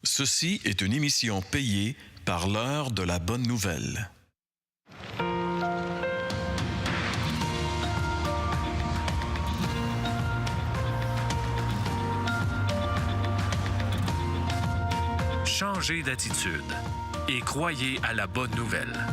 Ceci est une émission payée par l'heure de la bonne nouvelle. Changez d'attitude et croyez à la bonne nouvelle.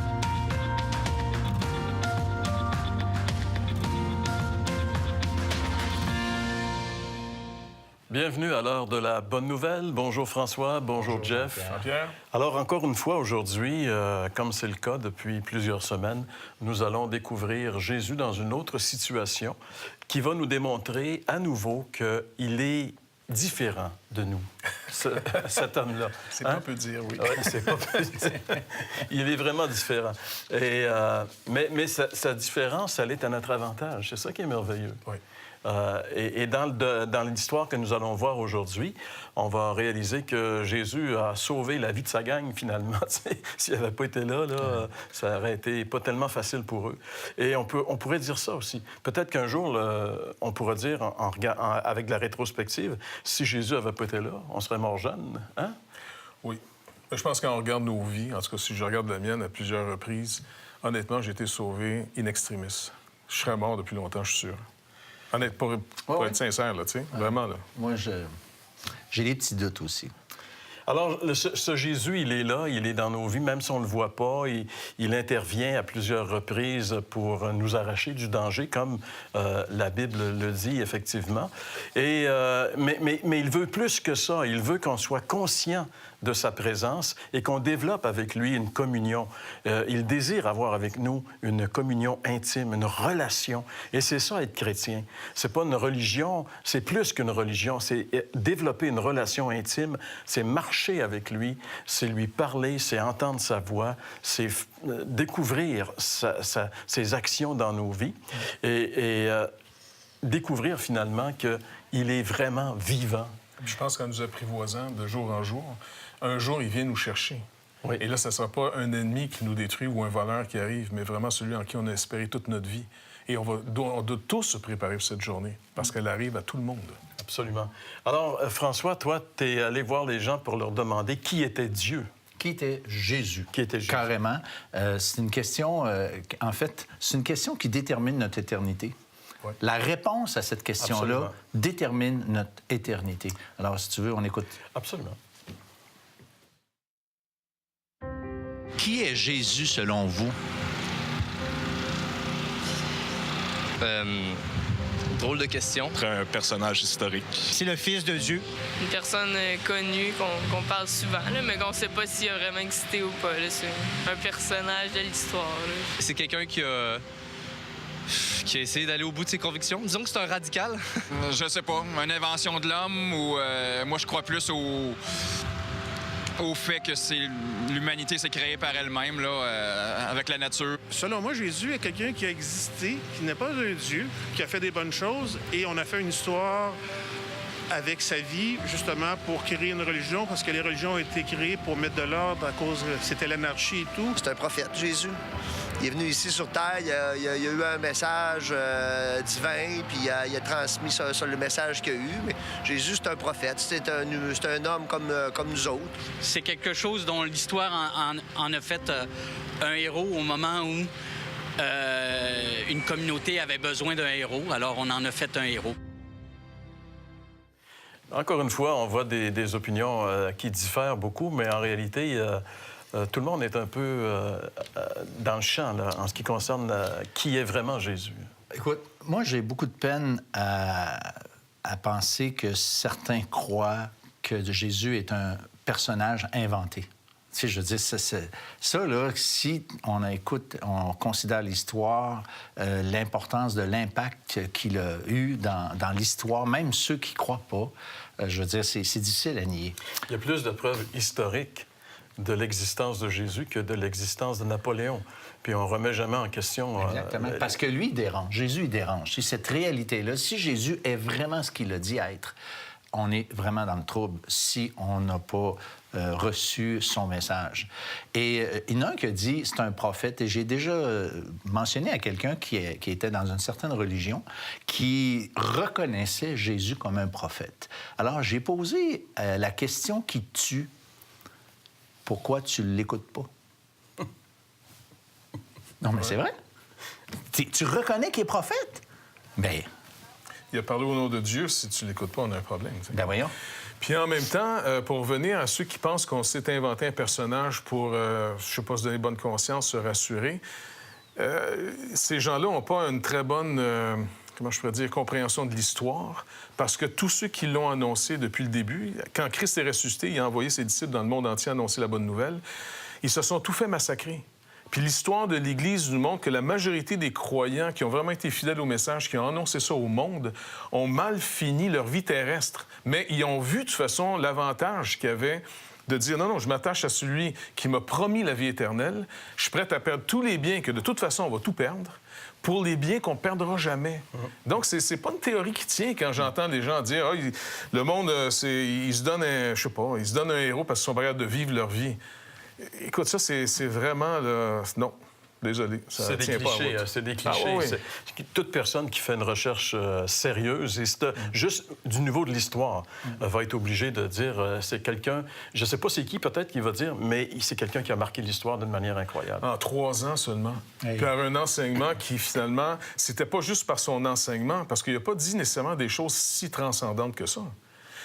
Bienvenue à l'heure de la bonne nouvelle. Bonjour François, bonjour Jeff. Pierre. Alors encore une fois aujourd'hui, comme c'est le cas depuis plusieurs semaines, nous allons découvrir Jésus dans une autre situation qui va nous démontrer à nouveau qu'il est différent de nous, cet homme-là. C'est pas peu dire, oui. Ouais, c'est pas peu dire. Il est vraiment différent. Et, mais sa différence, elle est à notre avantage. C'est ça qui est merveilleux. Oui. Et dans l'histoire que nous allons voir aujourd'hui, on va réaliser que Jésus a sauvé la vie de sa gang, finalement. S'il n'avait pas été là, ça aurait été pas tellement facile pour eux. Et on pourrait dire ça aussi. Peut-être qu'un jour, on pourra dire, avec de la rétrospective, si Jésus n'avait pas été là, on serait mort jeune. Hein? Oui. Je pense qu'on regarde nos vies, en tout cas, si je regarde la mienne à plusieurs reprises, honnêtement, j'ai été sauvé in extremis. Je serais mort depuis longtemps, je suis sûr. Honnêtement, pour être sincère, là, tu sais, vraiment, là. Moi, j'ai des petits doutes aussi. Alors, ce Jésus, il est là, il est dans nos vies, même si on ne le voit pas. Il intervient à plusieurs reprises pour nous arracher du danger, comme la Bible le dit, effectivement. Et, mais il veut plus que ça. Il veut qu'on soit conscient de sa présence et qu'on développe avec lui une communion. Il désire avoir avec nous une communion intime, une relation. Et c'est ça, être chrétien. C'est pas une religion, c'est plus qu'une religion. C'est développer une relation intime, c'est marcher avec lui, c'est lui parler, c'est entendre sa voix, c'est découvrir ses actions dans nos vies et découvrir finalement qu'il est vraiment vivant. Je pense qu'en nous apprivoisant de jour en jour, un jour, il vient nous chercher. Oui. Et là, ce ne sera pas un ennemi qui nous détruit ou un voleur qui arrive, mais vraiment celui en qui on a espéré toute notre vie. Et on doit tous se préparer pour cette journée, parce qu'elle arrive à tout le monde. Absolument. Alors, François, toi, tu es allé voir les gens pour leur demander qui était Dieu. Qui était Jésus? Qui était Jésus? Carrément. C'est une question, en fait, c'est une question qui détermine notre éternité. Oui. La réponse à cette question-là Absolument. détermine notre éternité. Alors, si tu veux, on écoute. Absolument. Qui est Jésus selon vous? Drôle de question. Un personnage historique. C'est le Fils de Dieu. Une personne connue qu'on parle souvent, là, mais qu'on ne sait pas s'il a vraiment existé ou pas. Là. C'est un personnage de l'histoire. Là. C'est quelqu'un qui a essayé d'aller au bout de ses convictions. Disons que c'est un radical. Je sais pas, une invention de l'homme ou moi je crois plus au fait que l'humanité s'est créée par elle-même, là, avec la nature. Selon moi, Jésus est quelqu'un qui a existé, qui n'est pas un Dieu, qui a fait des bonnes choses, et on a fait une histoire avec sa vie, justement, pour créer une religion, parce que les religions ont été créées pour mettre de l'ordre à cause que c'était l'anarchie et tout. C'est un prophète, Jésus. Il est venu ici sur Terre, il a eu un message divin, puis il a transmis ça, le message qu'il a eu. Mais Jésus, c'est un prophète, c'est un homme comme nous autres. C'est quelque chose dont l'histoire en a fait un héros au moment où une communauté avait besoin d'un héros. Alors, on en a fait un héros. Encore une fois, on voit des opinions qui diffèrent beaucoup, mais en réalité, tout le monde est un peu dans le champ là, en ce qui concerne qui est vraiment Jésus. Écoute, moi, j'ai beaucoup de peine à penser que certains croient que Jésus est un personnage inventé. Tu sais, je veux dire, ça là, si on considère l'histoire, l'importance de l'impact qu'il a eu dans l'histoire, même ceux qui ne croient pas, je veux dire, c'est difficile à nier. Il y a plus de preuves historiques de l'existence de Jésus que de l'existence de Napoléon. Puis on ne remet jamais en question... Exactement, parce que lui, il dérange. Jésus, il dérange. C'est cette réalité-là. Si Jésus est vraiment ce qu'il a dit être, on est vraiment dans le trouble si on n'a pas reçu son message. Et il y en a un qui a dit, c'est un prophète, et j'ai déjà mentionné à quelqu'un qui était dans une certaine religion, qui reconnaissait Jésus comme un prophète. Alors, j'ai posé la question qui tue pourquoi tu ne l'écoutes pas? Non, mais c'est vrai. Tu reconnais qu'il est prophète? Bien... Il a parlé au nom de Dieu. Si tu ne l'écoutes pas, on a un problème. Ben voyons. Puis en même temps, pour revenir à ceux qui pensent qu'on s'est inventé un personnage pour, je sais pas, se donner bonne conscience, se rassurer, ces gens-là n'ont pas une très bonne, comment je pourrais dire, compréhension de l'histoire, parce que tous ceux qui l'ont annoncé depuis le début, quand Christ est ressuscité, il a envoyé ses disciples dans le monde entier annoncer la bonne nouvelle, ils se sont tout fait massacrer. Puis l'histoire de l'Église nous montre que la majorité des croyants qui ont vraiment été fidèles au message, qui ont annoncé ça au monde, ont mal fini leur vie terrestre. Mais ils ont vu de toute façon l'avantage qu'il y avait de dire non, je m'attache à celui qui m'a promis la vie éternelle. Je suis prêt à perdre tous les biens que de toute façon on va tout perdre pour les biens qu'on ne perdra jamais. Donc, c'est pas une théorie qui tient quand j'entends les gens dire le monde, ils se donnent un, je sais pas, ils se donnent un héros parce qu'ils sont prêts de vivre leur vie. Écoute, ça, c'est vraiment... Non, désolé, ça tient pas à route. C'est des clichés. Toute personne qui fait une recherche sérieuse, et juste du niveau de l'histoire, va être obligée de dire c'est quelqu'un... Je sais pas c'est qui, peut-être, qui va dire, mais c'est quelqu'un qui a marqué l'histoire d'une manière incroyable. En 3 ans seulement. Hey. Puis un enseignement qui, finalement, c'était pas juste par son enseignement, parce qu'il n'a pas dit nécessairement des choses si transcendantes que ça.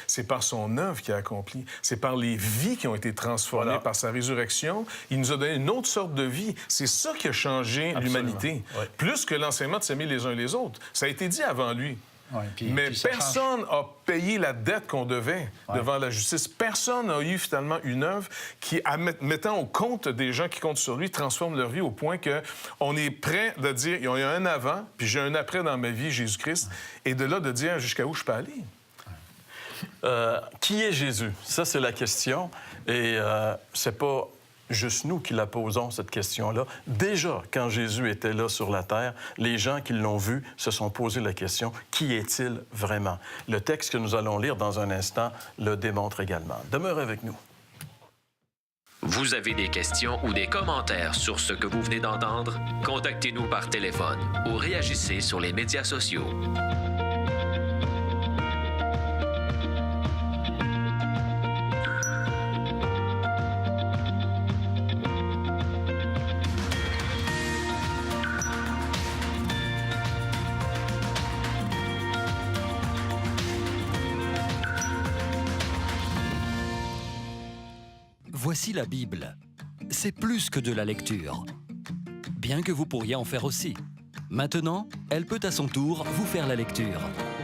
C'est par son œuvre qu'il a accompli. C'est par les vies qui ont été transformées par sa résurrection. Il nous a donné une autre sorte de vie. C'est ça qui a changé l'humanité. Oui. Plus que l'enseignement de s'aimer les uns les autres. Ça a été dit avant lui. Oui, mais personne n'a payé la dette qu'on devait devant la justice. Personne n'a eu finalement une œuvre qui, mettant au compte des gens qui comptent sur lui, transforme leur vie au point qu'on est prêt de dire il y a un avant, puis j'ai un après dans ma vie, Jésus-Christ, et de là de dire jusqu'à où je peux aller. Qui est Jésus? Ça, c'est la question. Et c'est pas juste nous qui la posons, cette question-là. Déjà, quand Jésus était là sur la terre, les gens qui l'ont vu se sont posé la question, qui est-il vraiment? Le texte que nous allons lire dans un instant le démontre également. Demeurez avec nous. Vous avez des questions ou des commentaires sur ce que vous venez d'entendre? Contactez-nous par téléphone ou réagissez sur les médias sociaux. Voici la Bible. C'est plus que de la lecture. Bien que vous pourriez en faire aussi. Maintenant, elle peut à son tour vous faire la lecture,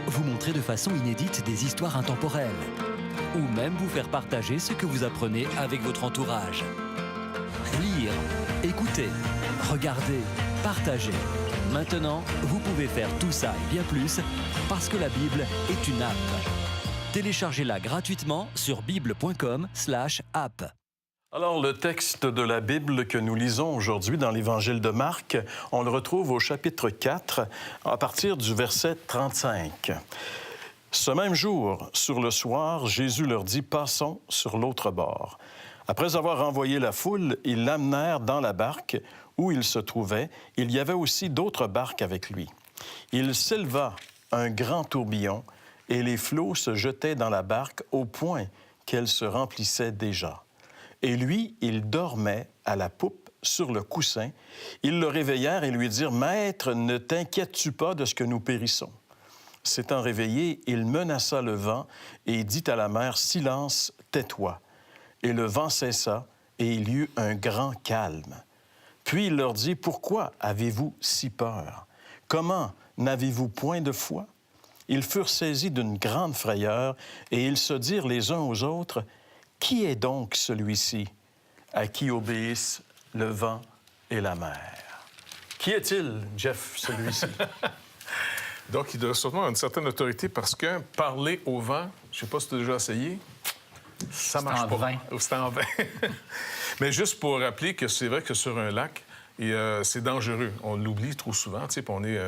vous montrer de façon inédite des histoires intemporelles, ou même vous faire partager ce que vous apprenez avec votre entourage. Lire, écouter, regarder, partager. Maintenant, vous pouvez faire tout ça et bien plus parce que la Bible est une app. Téléchargez-la gratuitement sur bible.com/app. Alors, le texte de la Bible que nous lisons aujourd'hui dans l'Évangile de Marc, on le retrouve au chapitre 4, à partir du verset 35. Ce même jour, sur le soir, Jésus leur dit « Passons sur l'autre bord ». Après avoir renvoyé la foule, ils l'amenèrent dans la barque où il se trouvait. Il y avait aussi d'autres barques avec lui. Il s'éleva un grand tourbillon et les flots se jetaient dans la barque au point qu'elle se remplissait déjà. Et lui, il dormait à la poupe sur le coussin. Ils le réveillèrent et lui dirent « Maître, ne t'inquiètes-tu pas de ce que nous périssons? » S'étant réveillé, il menaça le vent et dit à la mer « Silence, tais-toi. » Et le vent cessa et il y eut un grand calme. Puis il leur dit « Pourquoi avez-vous si peur? Comment n'avez-vous point de foi? » Ils furent saisis d'une grande frayeur et ils se dirent les uns aux autres « Qui est donc celui-ci à qui obéissent le vent et la mer? » Qui est-il, Jeff, celui-ci? Donc, il doit sûrement avoir une certaine autorité parce que parler au vent, je ne sais pas si tu as déjà essayé, ça marche pas. C'est en vain. Mais juste pour rappeler que c'est vrai que sur un lac, c'est dangereux. On l'oublie trop souvent, tu sais, puis on est...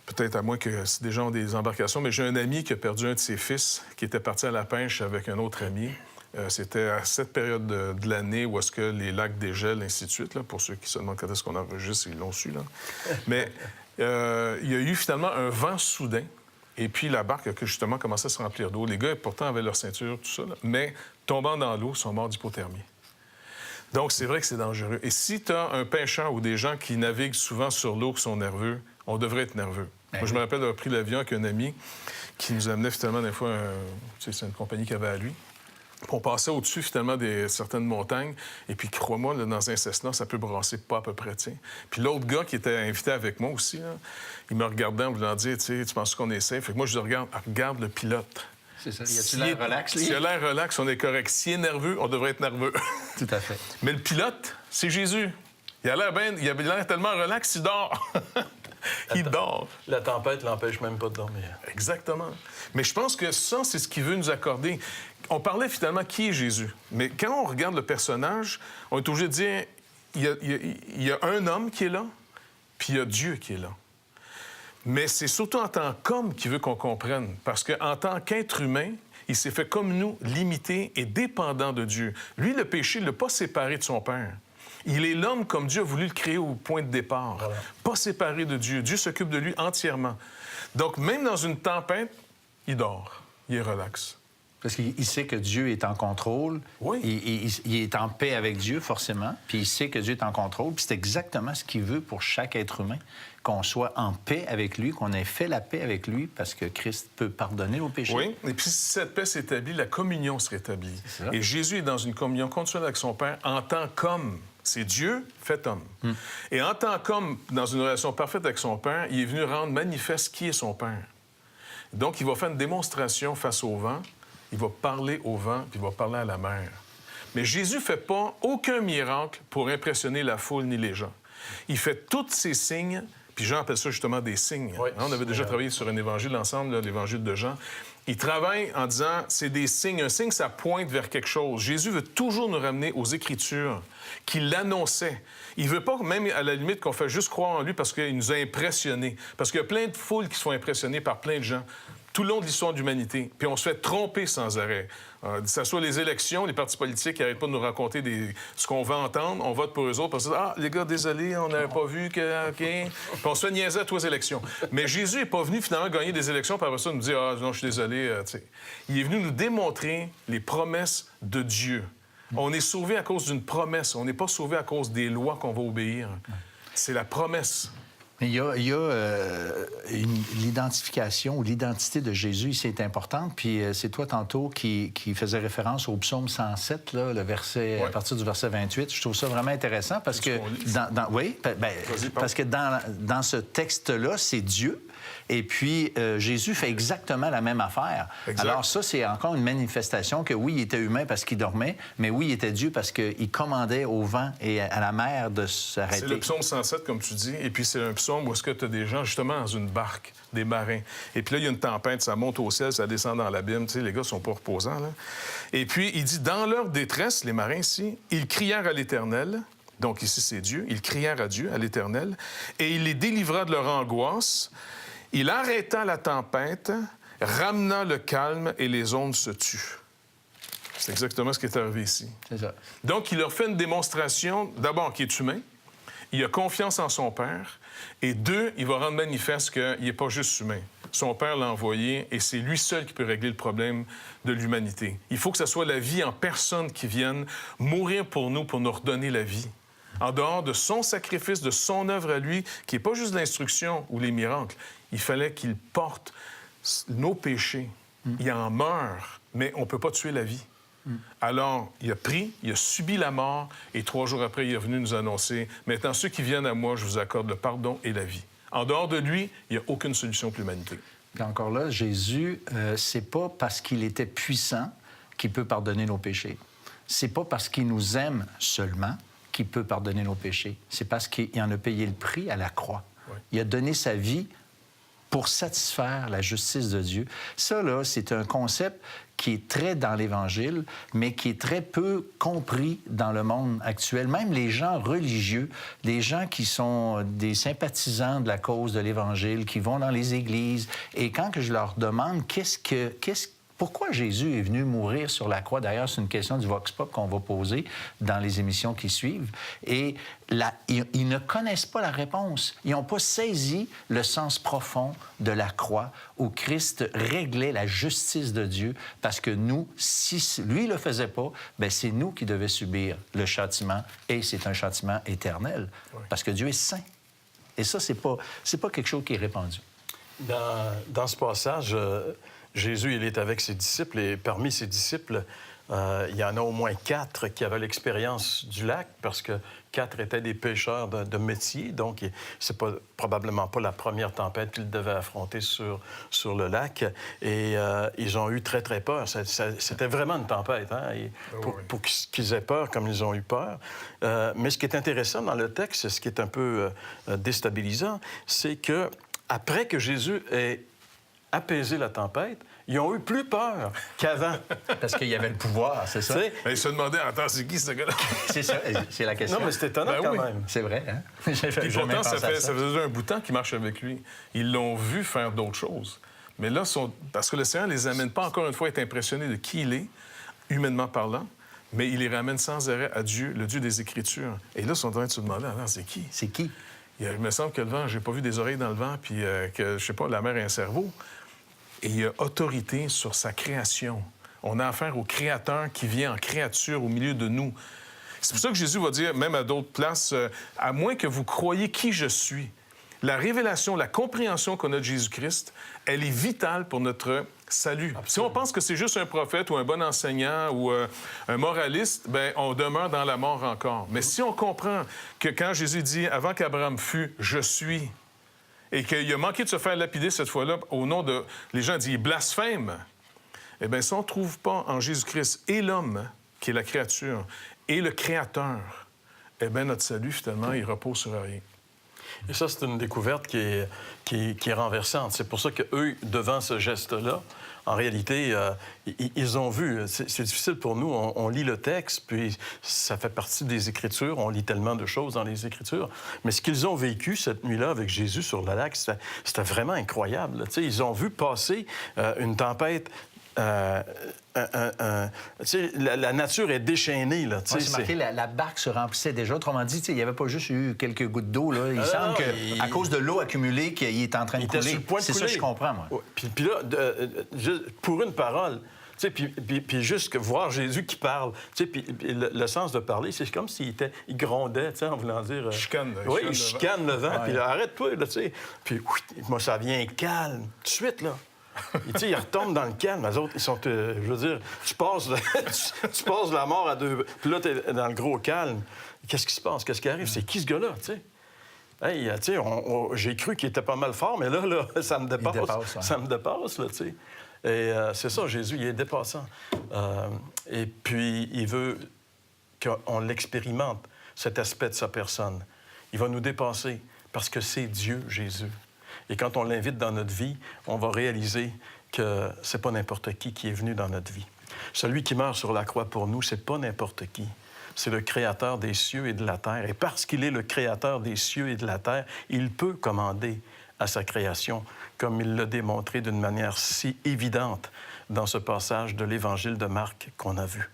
Peut-être à moins que des gens ont des embarcations, mais j'ai un ami qui a perdu un de ses fils, qui était parti à la pêche avec un autre ami. C'était à cette période de l'année où est-ce que les lacs dégèlent, ainsi de suite, là, pour ceux qui se demandent quand est-ce qu'on enregistre, ils l'ont su, là. Mais il y a eu finalement un vent soudain, et puis la barque a justement commencé à se remplir d'eau. Les gars, pourtant, avaient leur ceinture, tout ça, là, mais tombant dans l'eau, sont morts d'hypothermie. Donc, c'est vrai que c'est dangereux. Et si tu as un pêcheur ou des gens qui naviguent souvent sur l'eau, qui sont nerveux, on devrait être nerveux. Moi, je me rappelle d'avoir pris l'avion avec un ami qui nous amenait finalement, des fois, c'est une compagnie qu'il avait à lui. Puis on passait au-dessus, finalement, de certaines montagnes. Et puis, crois-moi, là, dans un Cessna, ça peut brasser pas à peu près, tu sais. Puis l'autre gars qui était invité avec moi aussi, là, il me regardait en voulant dire, tu sais, tu penses qu'on est safe? Fait que moi, je lui regarde le pilote. C'est ça. Y a-t-il l'air relax, lui? S'il a l'air relax, on est correct. S'il est nerveux, on devrait être nerveux. Tout à fait. Mais le pilote, c'est Jésus. Il a l'air tellement relax, il dort. Il dort. La tempête l'empêche même pas de dormir. Exactement. Mais je pense que ça, c'est ce qu'il veut nous accorder. On parlait finalement qui est Jésus. Mais quand on regarde le personnage, on est obligé de dire il y a un homme qui est là, puis il y a Dieu qui est là. Mais c'est surtout en tant qu'homme qu'il veut qu'on comprenne. Parce qu'en tant qu'être humain, il s'est fait comme nous, limité et dépendant de Dieu. Lui, le péché ne l'a pas séparé de son Père. Il est l'homme comme Dieu a voulu le créer au point de départ. Voilà. Pas séparé de Dieu. Dieu s'occupe de lui entièrement. Donc, même dans une tempête, il dort. Il est relax. Parce qu'il sait que Dieu est en contrôle. Oui. Il est en paix avec Dieu, forcément. Puis il sait que Dieu est en contrôle. Puis c'est exactement ce qu'il veut pour chaque être humain. Qu'on soit en paix avec lui, qu'on ait fait la paix avec lui, parce que Christ peut pardonner nos péchés. Oui. Et puis si cette paix s'établit, la communion se rétablit. Et Jésus est dans une communion continuelle avec son Père en tant qu'homme. C'est Dieu fait homme. Et en tant qu'homme, dans une relation parfaite avec son Père, il est venu rendre manifeste qui est son Père. Donc, il va faire une démonstration face au vent, il va parler au vent, puis il va parler à la mer. Mais Jésus ne fait pas aucun miracle pour impressionner la foule ni les gens. Il fait tous ces signes, puis Jean appelle ça justement des signes. Oui, on avait déjà travaillé sur un évangile ensemble, l'évangile de Jean. Il travaille en disant, c'est des signes. Un signe, ça pointe vers quelque chose. Jésus veut toujours nous ramener aux Écritures qu'il annonçait. Il veut pas, même à la limite, qu'on fait juste croire en lui parce qu'il nous a impressionnés. Parce qu'il y a plein de foules qui se font impressionner par plein de gens tout le long de l'histoire de l'humanité. Puis on se fait tromper sans arrêt. Que ce soit les élections, les partis politiques qui n'arrêtent pas de nous raconter ce qu'on va entendre. On vote pour eux autres. Parce que, les gars, désolé, on n'avait pas vu que... OK. Puis on se fait niaiser à tous les élections. Mais Jésus n'est pas venu finalement gagner des élections, puis après ça, nous dire, non, je suis désolé. Il est venu nous démontrer les promesses de Dieu. On est sauvé à cause d'une promesse. On n'est pas sauvé à cause des lois qu'on va obéir. C'est la promesse. Mais il y a l'identification ou l'identité de Jésus ici est importante. Puis c'est toi tantôt qui faisais référence au psaume 107, là, le verset, à partir du verset 28. Je trouve ça vraiment intéressant parce que parce que dans ce texte-là, c'est Dieu. Et puis, Jésus fait exactement la même affaire. Exact. Alors ça, c'est encore une manifestation que oui, il était humain parce qu'il dormait, mais oui, il était Dieu parce qu'il commandait au vent et à la mer de s'arrêter. C'est le psaume 107, comme tu dis, et puis c'est un psaume où est-ce que tu as des gens, justement, dans une barque, des marins. Et puis là, il y a une tempête, ça monte au ciel, ça descend dans l'abîme. Tu sais, les gars sont pas reposants, là. Et puis, il dit, dans leur détresse, les marins ici, ils crièrent à l'Éternel. Donc ici, c'est Dieu. Ils crièrent à Dieu, à l'Éternel, et il les délivra de leur angoisse. Il arrêta la tempête, ramena le calme et les ondes se tuent. C'est exactement ce qui est arrivé ici. C'est ça. Donc, il leur fait une démonstration, d'abord, qu'il est humain, il a confiance en son Père, et deux, il va rendre manifeste qu'il n'est pas juste humain. Son Père l'a envoyé, et c'est lui seul qui peut régler le problème de l'humanité. Il faut que ce soit la vie en personne qui vienne mourir pour nous redonner la vie. En dehors de son sacrifice, de son œuvre à lui, qui n'est pas juste l'instruction ou les miracles. Il fallait qu'il porte nos péchés. Il en meurt, mais on ne peut pas tuer la vie. Alors, il a pris, il a subi la mort, et 3 jours après, il est venu nous annoncer, « Maintenant, ceux qui viennent à moi, je vous accorde le pardon et la vie. » En dehors de lui, il n'y a aucune solution pour l'humanité. Puis encore là, Jésus, c'est pas parce qu'il était puissant qu'il peut pardonner nos péchés. C'est pas parce qu'il nous aime seulement qu'il peut pardonner nos péchés. C'est parce qu'il en a payé le prix à la croix. Oui. Il a donné sa vie pour satisfaire la justice de Dieu. Ça, là, c'est un concept qui est très dans l'Évangile, mais qui est très peu compris dans le monde actuel. Même les gens religieux, les gens qui sont des sympathisants de la cause de l'Évangile, qui vont dans les églises, et quand que je leur demande Pourquoi Jésus est venu mourir sur la croix? D'ailleurs, c'est une question du Vox Pop qu'on va poser dans les émissions qui suivent. Et ils ne connaissent pas la réponse. Ils n'ont pas saisi le sens profond de la croix où Christ réglait la justice de Dieu parce que nous, si lui ne le faisait pas, bien, c'est nous qui devions subir le châtiment et c'est un châtiment éternel parce que Dieu est saint. Et ça, c'est pas quelque chose qui est répandu. Dans ce passage, Jésus, il est avec ses disciples et parmi ses disciples, il y en a au moins 4 qui avaient l'expérience du lac parce que 4 étaient des pêcheurs de métier. Donc, c'est probablement pas la première tempête qu'ils devaient affronter sur le lac. Et ils ont eu très, très peur. C'était vraiment une tempête, hein? Pour qu'ils aient peur comme ils ont eu peur. Mais ce qui est intéressant dans le texte, ce qui est un peu déstabilisant, c'est que après que Jésus ait apaisé la tempête, ils ont eu plus peur qu'avant. Parce qu'il y avait le pouvoir, c'est ça? Ils se demandaient, attends, c'est qui ce gars-là? C'est ça, c'est la question. Non, mais c'est étonnant quand même. C'est vrai, hein? Puis pourtant, ça faisait un bout de temps qu'ils marchent avec lui. Ils l'ont vu faire d'autres choses. Mais là, parce que le Seigneur ne les amène pas encore une fois à être impressionnés de qui il est, humainement parlant, mais il les ramène sans arrêt à Dieu, le Dieu des Écritures. Et là, ils sont en train de se demander, attends, c'est qui? C'est qui? Il me semble que le vent, j'ai pas vu des oreilles dans le vent, puis que, je sais pas, la mer a un cerveau. Et il a autorité sur sa création. On a affaire au Créateur qui vient en créature au milieu de nous. C'est pour ça que Jésus va dire, même à d'autres places, à moins que vous croyiez qui je suis. La révélation, la compréhension qu'on a de Jésus-Christ, elle est vitale pour notre salut. Absolument. Si on pense que c'est juste un prophète ou un bon enseignant ou un moraliste, bien, on demeure dans la mort encore. Mais si on comprend que quand Jésus dit « Avant qu'Abraham fût, je suis », et qu'il a manqué de se faire lapider cette fois-là au nom de... Les gens disent « blasphème », eh bien, si on ne trouve pas en Jésus-Christ et l'homme, qui est la créature, et le Créateur, eh bien, notre salut, finalement, il repose sur rien. Et ça, c'est une découverte qui est renversante. C'est pour ça qu'eux, devant ce geste-là, en réalité, ils ont vu. C'est difficile pour nous. On lit le texte, puis ça fait partie des Écritures. On lit tellement de choses dans les Écritures. Mais ce qu'ils ont vécu cette nuit-là avec Jésus sur le lac, c'était vraiment incroyable. Tu sais, ils ont vu passer une tempête. La nature est déchaînée. Là, c'est marqué, la barque se remplissait déjà. Autrement dit, il n'y avait pas juste eu quelques gouttes d'eau. Là. Il semble qu'à cause de l'eau accumulée, qu'il est en train de couler. Sur le point de c'est couler. Ça que je comprends, moi. Ouais. Puis là, pour une parole... Puis juste voir Jésus qui parle. Puis le sens de parler, c'est comme s'il grondait, en voulant dire... Chicane le vent. Puis arrête-toi, là, tu sais. Puis moi, ça vient calme, tout de suite, là. Ils retombent dans le calme. Les autres, ils sont... je veux dire, tu passes la mort à deux... Puis là, t'es dans le gros calme. Qu'est-ce qui se passe? Qu'est-ce qui arrive? C'est qui, ce gars-là, tu sais? Hey, tu sais, j'ai cru qu'il était pas mal fort, mais là ça me dépasse. Ça me dépasse, là, tu sais. Et c'est ça, Jésus, il est dépassant. Et puis, il veut qu'on l'expérimente, cet aspect de sa personne. Il va nous dépasser parce que c'est Dieu, Jésus. Et quand on l'invite dans notre vie, on va réaliser que c'est pas n'importe qui est venu dans notre vie. Celui qui meurt sur la croix pour nous, c'est pas n'importe qui. C'est le Créateur des cieux et de la terre. Et parce qu'il est le Créateur des cieux et de la terre, il peut commander à sa création, comme il l'a démontré d'une manière si évidente dans ce passage de l'Évangile de Marc qu'on a vu.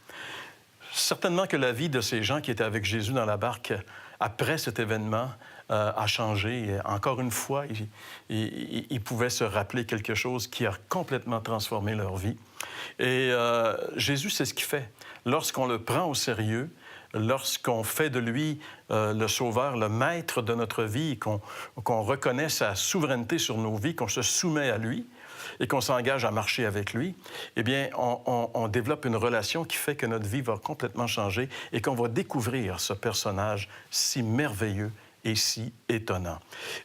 Certainement que la vie de ces gens qui étaient avec Jésus dans la barque après cet événement a changé. Et encore une fois, ils pouvaient se rappeler quelque chose qui a complètement transformé leur vie. Et Jésus, c'est ce qu'il fait. Lorsqu'on le prend au sérieux, lorsqu'on fait de lui le sauveur, le maître de notre vie, qu'on reconnaît sa souveraineté sur nos vies, qu'on se soumet à lui et qu'on s'engage à marcher avec lui, eh bien, on développe une relation qui fait que notre vie va complètement changer et qu'on va découvrir ce personnage si merveilleux et si étonnant.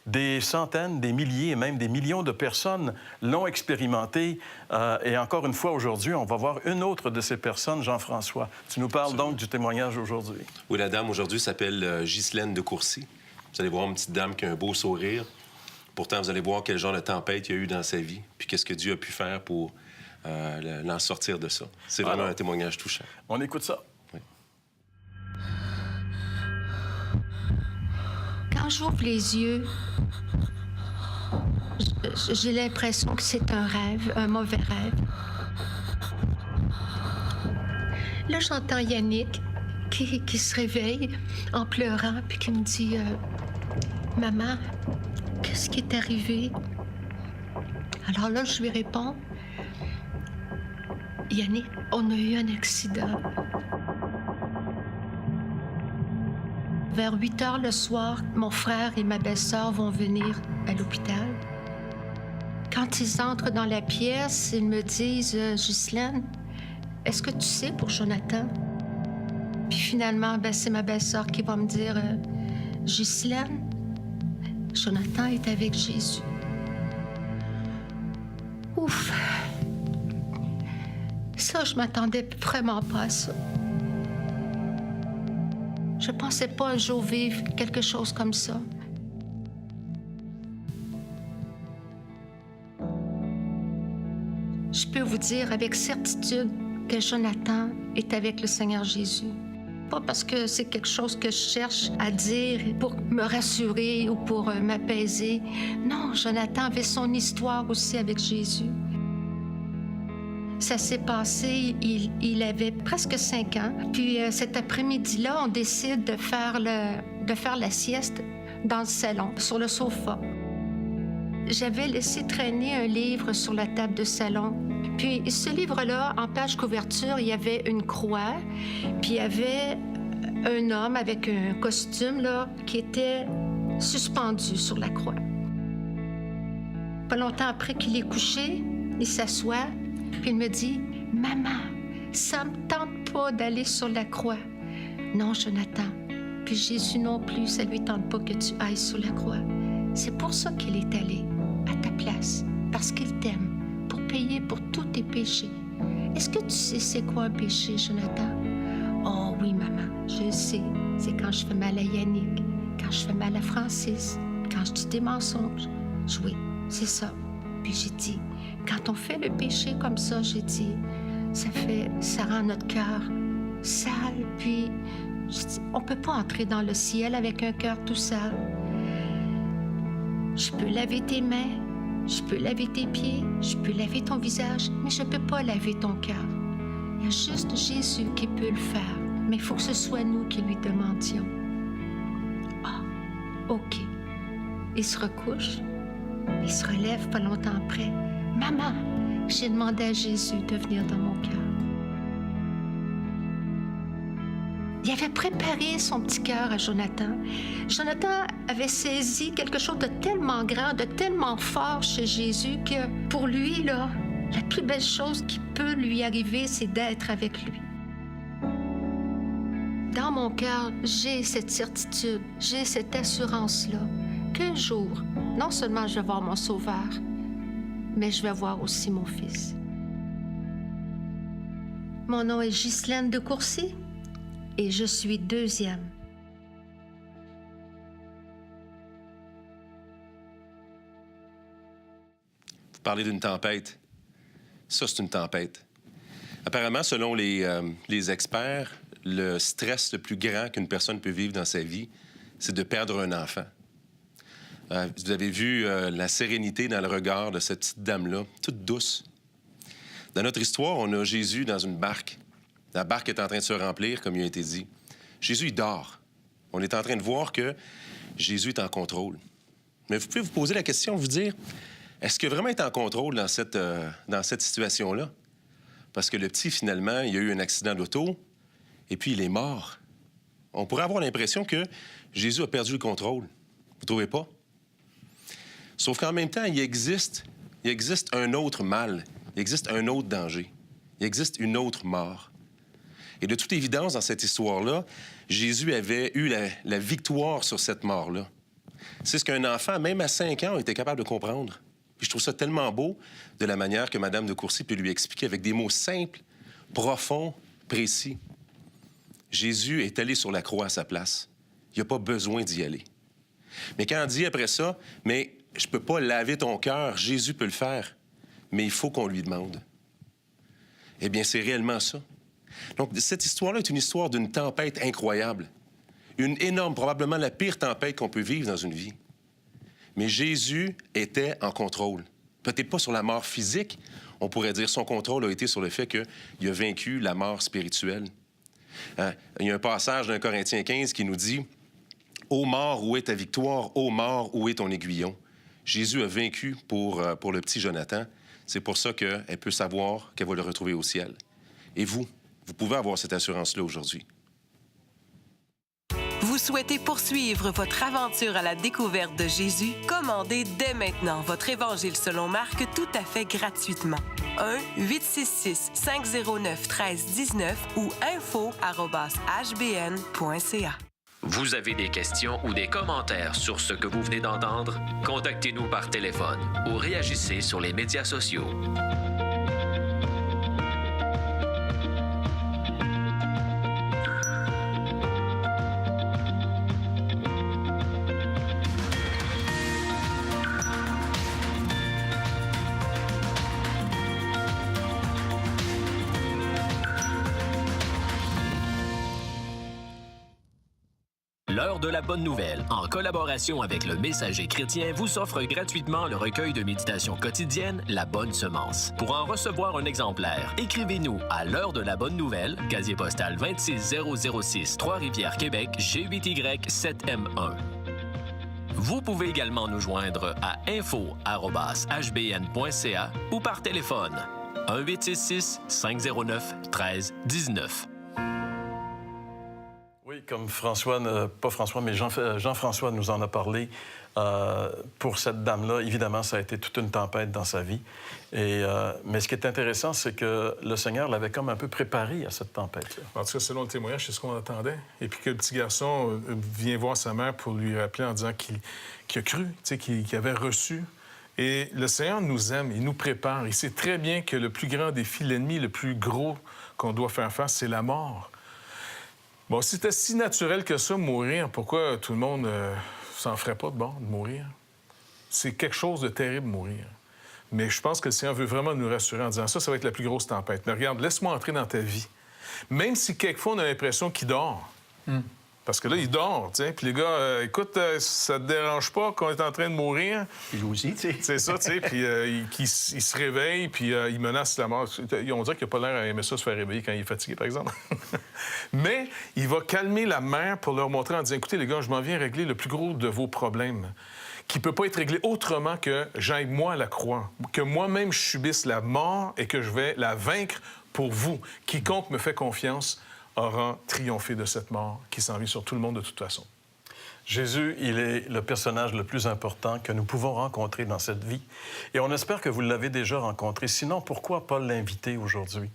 Des centaines, des milliers et même des millions de personnes l'ont expérimenté. Et encore une fois, aujourd'hui, on va voir une autre de ces personnes, Jean-François. Tu nous parles donc du témoignage aujourd'hui. Oui, la dame aujourd'hui s'appelle Ghislaine de Courcy. Vous allez voir une petite dame qui a un beau sourire. Pourtant, vous allez voir quel genre de tempête il y a eu dans sa vie, puis qu'est-ce que Dieu a pu faire pour l'en sortir de ça. C'est vraiment un témoignage touchant. On écoute ça. Quand j'ouvre les yeux, j'ai l'impression que c'est un rêve, un mauvais rêve. Là, j'entends Yannick qui se réveille en pleurant, puis qui me dit « Maman, qu'est-ce qui est arrivé? » Alors là, je lui réponds « Yannick, on a eu un accident. » Vers 8 heures le soir, mon frère et ma belle-sœur vont venir à l'hôpital. Quand ils entrent dans la pièce, ils me disent « Ghislaine, est-ce que tu sais pour Jonathan? » Puis finalement, c'est ma belle-sœur qui va me dire « Ghislaine, Jonathan est avec Jésus. » Ouf! Ça, je m'attendais vraiment pas à ça. Je pensais pas un jour vivre quelque chose comme ça. Je peux vous dire avec certitude que Jonathan est avec le Seigneur Jésus. Pas parce que c'est quelque chose que je cherche à dire pour me rassurer ou pour m'apaiser. Non, Jonathan avait son histoire aussi avec Jésus. Ça s'est passé, il avait presque 5 ans. Puis cet après-midi-là, on décide de faire la sieste dans le salon, sur le sofa. J'avais laissé traîner un livre sur la table de salon. Puis ce livre-là, en page couverture, il y avait une croix, puis il y avait un homme avec un costume là, qui était suspendu sur la croix. Pas longtemps après qu'il est couché, il s'assoit, puis il me dit « Maman, ça me tente pas d'aller sur la croix. » Non, Jonathan. Puis Jésus non plus, ça lui tente pas que tu ailles sur la croix. C'est pour ça qu'il est allé, à ta place, parce qu'il t'aime. Pour payer pour tous tes péchés. Est-ce que tu sais c'est quoi un péché, Jonathan? Oh oui, maman, je le sais. C'est quand je fais mal à Yannick, quand je fais mal à Francis, quand je dis des mensonges. Oui, c'est ça. Puis j'ai dit, quand on fait le péché comme ça, j'ai dit, ça rend notre cœur sale. Puis j'ai dit, on peut pas entrer dans le ciel avec un cœur tout sale. Je peux laver tes mains. Je peux laver tes pieds, je peux laver ton visage, mais je ne peux pas laver ton cœur. Il y a juste Jésus qui peut le faire, mais il faut que ce soit nous qui lui demandions. Ah, OK. Il se recouche, il se relève pas longtemps après. « Maman, j'ai demandé à Jésus de venir dans mon cœur. » Il avait préparé son petit cœur à Jonathan. Jonathan avait saisi quelque chose de tellement grand, de tellement fort chez Jésus que pour lui, là, la plus belle chose qui peut lui arriver, c'est d'être avec lui. Dans mon cœur, j'ai cette certitude, j'ai cette assurance-là qu'un jour, non seulement je vais voir mon Sauveur, mais je vais voir aussi mon Fils. Mon nom est Ghislaine de Courcy. Et je suis 2e. Vous parlez d'une tempête. Ça, c'est une tempête. Apparemment, selon les experts, le stress le plus grand qu'une personne peut vivre dans sa vie, c'est de perdre un enfant. Vous avez vu la sérénité dans le regard de cette petite dame-là, toute douce. Dans notre histoire, on a Jésus dans une barque. La barque est en train de se remplir, comme il a été dit. Jésus, il dort. On est en train de voir que Jésus est en contrôle. Mais vous pouvez vous poser la question, vous dire, est-ce que vraiment est en contrôle dans cette situation-là? Parce que le petit, finalement, il a eu un accident d'auto et puis il est mort. On pourrait avoir l'impression que Jésus a perdu le contrôle. Vous ne trouvez pas? Sauf qu'en même temps, il existe un autre mal. Il existe un autre danger. Il existe une autre mort. Et de toute évidence, dans cette histoire-là, Jésus avait eu la victoire sur cette mort-là. C'est ce qu'un enfant, même à 5 ans, était capable de comprendre. Puis je trouve ça tellement beau de la manière que Mme de Courcy peut lui expliquer avec des mots simples, profonds, précis. Jésus est allé sur la croix à sa place. Il n'a pas besoin d'y aller. Mais quand on dit après ça, « Mais je ne peux pas laver ton cœur, Jésus peut le faire, mais il faut qu'on lui demande. » Eh bien, c'est réellement ça. Donc, cette histoire-là est une histoire d'une tempête incroyable. Une énorme, probablement la pire tempête qu'on peut vivre dans une vie. Mais Jésus était en contrôle. Peut-être pas sur la mort physique on pourrait dire son contrôle a été sur le fait qu'il a vaincu la mort spirituelle. Il y a un passage d'un Corinthiens 15 qui nous dit « Ô mort, où est ta victoire? Ô mort, où est ton aiguillon? » Jésus a vaincu pour le petit Jonathan. C'est pour ça qu'elle peut savoir qu'elle va le retrouver au ciel. Et vous pouvez avoir cette assurance-là aujourd'hui. Vous souhaitez poursuivre votre aventure à la découverte de Jésus? Commandez dès maintenant votre Évangile selon Marc tout à fait gratuitement. 1-866-509-1319 ou info@hbn.ca. Vous avez des questions ou des commentaires sur ce que vous venez d'entendre? Contactez-nous par téléphone ou réagissez sur les médias sociaux. L'heure de la bonne nouvelle, en collaboration avec le Messager chrétien, vous offre gratuitement le recueil de méditation quotidienne La Bonne Semence. Pour en recevoir un exemplaire, écrivez-nous à l'heure de la bonne nouvelle, casier postal 26006, Trois-Rivières, Québec, G8Y7M1. Vous pouvez également nous joindre à info@hbn.ca ou par téléphone 1-866-509-1319. Oui, comme Jean-François nous en a parlé, pour cette dame-là, évidemment, ça a été toute une tempête dans sa vie. Mais ce qui est intéressant, c'est que le Seigneur l'avait comme un peu préparé à cette tempête-là. En tout cas, selon le témoignage, c'est ce qu'on attendait. Et puis que le petit garçon vient voir sa mère pour lui rappeler en disant qu'il a cru, qu'il avait reçu. Et le Seigneur nous aime, il nous prépare. Il sait très bien que le plus grand défi, l'ennemi le plus gros qu'on doit faire face, c'est la mort. Bon, si c'était si naturel que ça, mourir, pourquoi tout le monde s'en ferait pas de bon, de mourir? C'est quelque chose de terrible, mourir. Mais je pense que le Seigneur veut vraiment nous rassurer en disant ça va être la plus grosse tempête. Mais regarde, laisse-moi entrer dans ta vie. Même si quelquefois on a l'impression qu'il dort. Parce que là, il dort, tu sais. Puis les gars, écoute, ça te dérange pas qu'on est en train de mourir? Il aussi, tu sais. C'est ça, tu sais. Puis il se réveille, puis il menace la mort. On dirait qu'il n'a pas l'air à aimer ça, se faire réveiller quand il est fatigué, par exemple. Mais il va calmer la mère pour leur montrer en disant, écoutez, les gars, je m'en viens régler le plus gros de vos problèmes, qui ne peut pas être réglé autrement que j'aille moi à la croix, que moi-même je subisse la mort et que je vais la vaincre pour vous. Quiconque me fait confiance aura triomphé de cette mort qui s'en vient sur tout le monde de toute façon. Jésus, il est le personnage le plus important que nous pouvons rencontrer dans cette vie. Et on espère que vous l'avez déjà rencontré. Sinon, pourquoi pas l'inviter aujourd'hui?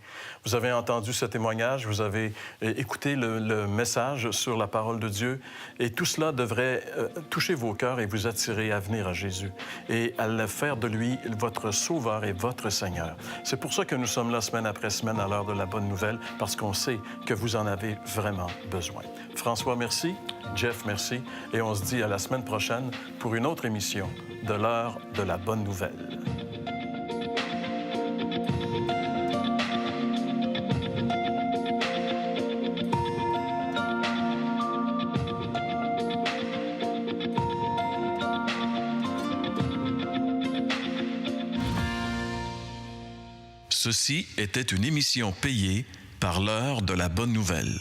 Vous avez entendu ce témoignage, vous avez écouté le message sur la parole de Dieu, et tout cela devrait toucher vos cœurs et vous attirer à venir à Jésus et à le faire de lui votre Sauveur et votre Seigneur. C'est pour ça que nous sommes là semaine après semaine à l'heure de la bonne nouvelle, parce qu'on sait que vous en avez vraiment besoin. François, merci. Jeff, merci. Et on se dit à la semaine prochaine pour une autre émission de l'heure de la bonne nouvelle. Ceci était une émission payée par l'heure de la bonne nouvelle.